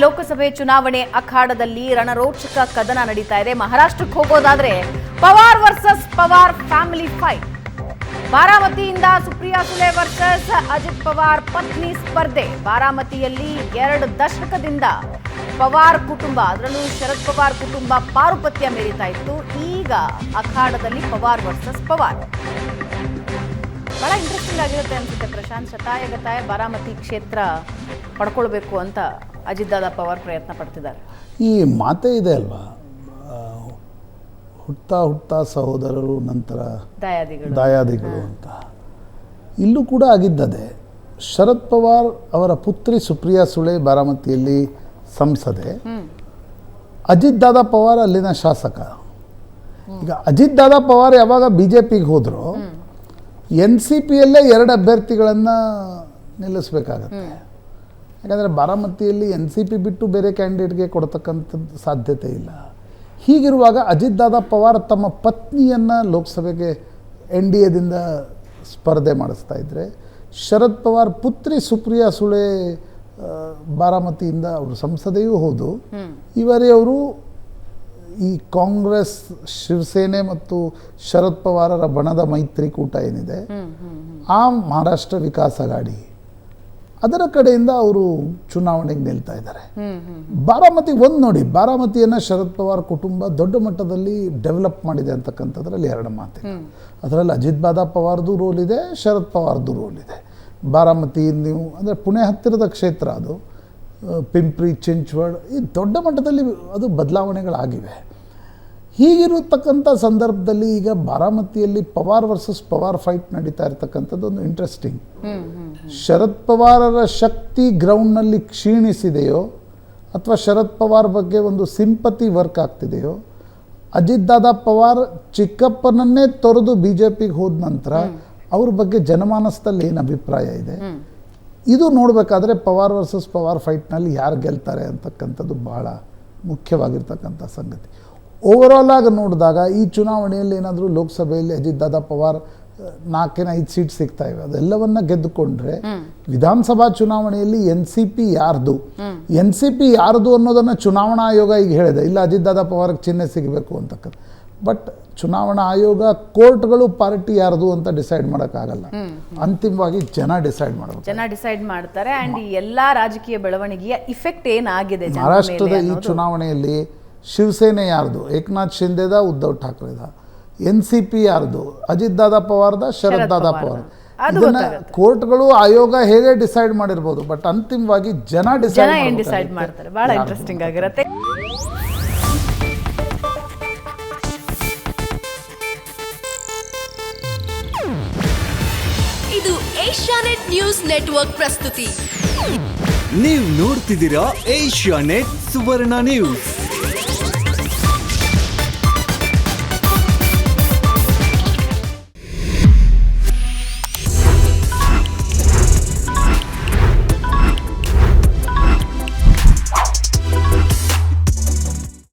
ಲೋಕಸಭೆ ಚುನಾವಣೆ ಅಖಾಡದಲ್ಲಿ ರಣರೋಚಕ ಕದನ ನಡೀತಾ ಇದೆ. ಮಹಾರಾಷ್ಟ್ರಕ್ಕೆ ಹೋಗೋದಾದ್ರೆ Pawar versus Pawar family fight. ಬಾರಾಮತಿಯಿಂದ ಸುಪ್ರಿಯಾ ಸುಳೆ ವರ್ಸಸ್ ಅಜಿತ್ ಪವಾರ್ ಪತ್ನಿ ಸ್ಪರ್ಧೆ. ಬಾರಾಮತಿಯಲ್ಲಿ 2 ದಶಕದಿಂದ ಪವಾರ್ ಕುಟುಂಬ, ಅದರಲ್ಲೂ ಶರದ್ ಪವಾರ್ ಕುಟುಂಬ ಪಾರುಪತ್ಯ ಮೆರೀತಾ ಇತ್ತು. ಈಗ ಅಖಾಡದಲ್ಲಿ ಪವಾರ್ ವರ್ಸಸ್ ಪವಾರ್. ಬಹಳ ಇಂಟ್ರೆಸ್ಟಿಂಗ್ ಆಗಿರುತ್ತೆ ಅನ್ಸುತ್ತೆ ಪ್ರಶಾಂತ್. ಶತಾಯಗತಾಯ ಬಾರಾಮತಿ ಕ್ಷೇತ್ರ ಪಡ್ಕೊಳ್ಬೇಕು ಅಂತ ಅಜಿತ್ ದಾದಾ ಪವಾರ್ ಪ್ರಯತ್ನ ಪಡ್ತಿದ್ದಾರೆ. ಈ ಮಾತೇ ಇದೆ ಅಲ್ವಾ, ಹುಟ್ತಾ ಸಹೋದರರು ನಂತರ ದಾಯಾದಿಗಳು ಅಂತ. ಇಲ್ಲೂ ಕೂಡ ಆಗಿದ್ದದೆ. ಶರದ್ ಪವಾರ್ ಅವರ ಪುತ್ರಿ ಸುಪ್ರಿಯಾ ಸುಳೆ ಬಾರಾಮತಿಯಲ್ಲಿ ಸಂಸದೆ, ಅಜಿತ್ ದಾದಾ ಪವಾರ್ ಅಲ್ಲಿನ ಶಾಸಕ. ಈಗ ಅಜಿತ್ ದಾದಾ ಪವಾರ್ ಯಾವಾಗ BJPಗೆ ಹೋದ್ರು, NCPಯಲ್ಲೇ 2 ಅಭ್ಯರ್ಥಿಗಳನ್ನು ನಿಲ್ಲಿಸಬೇಕಾಗತ್ತೆ. ಯಾಕಂದರೆ ಬಾರಾಮತಿಯಲ್ಲಿ NCP ಬಿಟ್ಟು ಬೇರೆ ಕ್ಯಾಂಡಿಡೇಟ್ಗೆ ಕೊಡ್ತಕ್ಕಂಥದ್ದು ಸಾಧ್ಯತೆ ಇಲ್ಲ. ಹೀಗಿರುವಾಗ ಅಜಿತ್ ದಾದಾ ಪವಾರ್ ತಮ್ಮ ಪತ್ನಿಯನ್ನು ಲೋಕಸಭೆಗೆ NDAದಿಂದ ಸ್ಪರ್ಧೆ ಮಾಡಿಸ್ತಾ ಇದ್ದರೆ, ಶರದ್ ಪವಾರ್ ಪುತ್ರಿ ಸುಪ್ರಿಯಾ ಸುಳೆ ಬಾರಾಮತಿಯಿಂದ ಅವರು ಸಂಸದೆಯೂ ಹೌದು. ಅವರು ಈ ಕಾಂಗ್ರೆಸ್, ಶಿವಸೇನೆ ಮತ್ತು ಶರದ್ ಪವಾರರ ಬಣದ ಮೈತ್ರಿಕೂಟ ಏನಿದೆ, ಆ ಮಹಾರಾಷ್ಟ್ರ ವಿಕಾಸ್ ಅಘಾಡಿ, ಅದರ ಕಡೆಯಿಂದ ಅವರು ಚುನಾವಣೆಗೆ ನಿಲ್ತಾ ಇದ್ದಾರೆ. ಬಾರಾಮತಿ ನೋಡಿ, ಬಾರಾಮತಿಯನ್ನು ಶರದ್ ಪವಾರ್ ಕುಟುಂಬ ದೊಡ್ಡ ಮಟ್ಟದಲ್ಲಿ ಡೆವಲಪ್ ಮಾಡಿದೆ ಅಂತಕ್ಕಂಥದ್ರಲ್ಲಿ 2 ಮಾತಿಲ್ಲ. ಅದರಲ್ಲಿ ಅಜಿತ್ ದಾದಾ ಪವಾರ್ದು ರೋಲ್ ಇದೆ, ಶರದ್ ಪವಾರ್ದು ರೋಲ್ ಇದೆ. ಬಾರಾಮತಿ ನೀವು ಅಂದರೆ ಪುಣೆ ಹತ್ತಿರದ ಕ್ಷೇತ್ರ, ಅದು ಪಿಂಪ್ರಿ ಚಿಂಚ್ವಡ್, ಈ ದೊಡ್ಡ ಮಟ್ಟದಲ್ಲಿ ಅದು ಬದಲಾವಣೆಗಳಾಗಿವೆ. ಹೀಗಿರತಕ್ಕಂಥ ಸಂದರ್ಭದಲ್ಲಿ ಈಗ ಬಾರಾಮತಿಯಲ್ಲಿ ಪವಾರ್ ವರ್ಸಸ್ ಪವಾರ್ ಫೈಟ್ ನಡೀತಾ ಇರತಕ್ಕಂಥದ್ದು ಒಂದು ಇಂಟ್ರೆಸ್ಟಿಂಗ್. ಶರದ್ ಪವಾರರ ಶಕ್ತಿ ಗ್ರೌಂಡ್ನಲ್ಲಿ ಕ್ಷೀಣಿಸಿದೆಯೋ ಅಥವಾ ಶರದ್ ಪವಾರ್ ಬಗ್ಗೆ ಒಂದು ಸಿಂಪತಿ ವರ್ಕ್ ಆಗ್ತಿದೆಯೋ, ಅಜಿತ್ ದಾದಾ ಪವಾರ್ ಚಿಕ್ಕಪ್ಪನನ್ನೇ ತೊರೆದು BJPಗೆ ಹೋದ ನಂತರ ಅವ್ರ ಬಗ್ಗೆ ಜನಮಾನಸದಲ್ಲಿ ಏನು ಅಭಿಪ್ರಾಯ ಇದೆ, ಇದು ನೋಡಬೇಕಾದ್ರೆ ಪವಾರ್ ವರ್ಸಸ್ ಪವಾರ್ ಫೈಟ್ನಲ್ಲಿ ಯಾರು ಗೆಲ್ತಾರೆ ಅಂತಕ್ಕಂಥದ್ದು ಬಹಳ ಮುಖ್ಯವಾಗಿರ್ತಕ್ಕಂಥ ಸಂಗತಿ. ಓವರಾಲ್ ಆಗಿ ನೋಡಿದಾಗ ಈ ಚುನಾವಣೆಯಲ್ಲಿ ಏನಾದರೂ ಲೋಕಸಭೆಯಲ್ಲಿ ಅಜಿತ್ ದಾದಾ ಪವಾರ್ 4-5 ಸೀಟ್ ಸಿಗ್ತಾ ಇವೆ, ಅದೆಲ್ಲವನ್ನ ಗೆದ್ದುಕೊಂಡ್ರೆ ವಿಧಾನಸಭಾ ಚುನಾವಣೆಯಲ್ಲಿ NCP ಯಾರ್ದು ಅನ್ನೋದನ್ನು ಚುನಾವಣಾ ಆಯೋಗ ಈಗ ಹೇಳಿದೆ. ಇಲ್ಲ, ಅಜಿತ್ ದಾದಾ ಪವಾರ್ಗೆ ಚಿಹ್ನೆ ಸಿಗಬೇಕು ಅಂತಕ್ಕಂಥ. ಬಟ್ ಚುನಾವಣಾ ಆಯೋಗ, ಕೋರ್ಟ್ಗಳು ಪಾರ್ಟಿ ಯಾರ್ದು ಅಂತ ಡಿಸೈಡ್ ಮಾಡೋಕ್ಕಾಗಲ್ಲ. ಅಂತಿಮವಾಗಿ ಜನ ಡಿಸೈಡ್ ಮಾಡ್ತಾರೆ. ಅಂಡ್ ಎಲ್ಲ ರಾಜಕೀಯ ಬೆಳವಣಿಗೆಯ ಇಫೆಕ್ಟ್ ಏನಾಗಿದೆ ಮಹಾರಾಷ್ಟ್ರದ ಈ ಚುನಾವಣೆಯಲ್ಲಿ. ಶಿವಸೇನೆ ಯಾರ್ದು, ಏಕನಾಥ್ ಶಿಂದೆದ, ಉದ್ಧವ್ ಠಾಕ್ರೆದ. NCP ಯಾರ್ದು, ಅಜಿತ್ ದಾದಾ ಪವಾರ್ದ, ಶರದ್ ದಾದಾ ಪವಾರ್. ಇದನ್ನ ಕೋರ್ಟ್ಗಳು, ಆಯೋಗ ಹೇಗೆ ಡಿಸೈಡ್ ಮಾಡಿರ್ಬೋದು, ಬಟ್ ಅಂತಿಮವಾಗಿ ಜನ ಡಿಸೈಡ್ ಮಾಡ್ತಾರೆ. ಬಹಳ ಇಂಟ್ರೆಸ್ಟಿಂಗ್ ಆಗಿರುತ್ತೆ. ಇದು ಏಷ್ಯಾನೆಟ್ ನ್ಯೂಸ್ ನೆಟ್ವರ್ಕ್ ಪ್ರಸ್ತುತಿ. ನೀವು ನೋಡ್ತಿದ್ದೀರಾ ಏಷ್ಯಾನೆಟ್ ಸುವರ್ಣ ನ್ಯೂಸ್.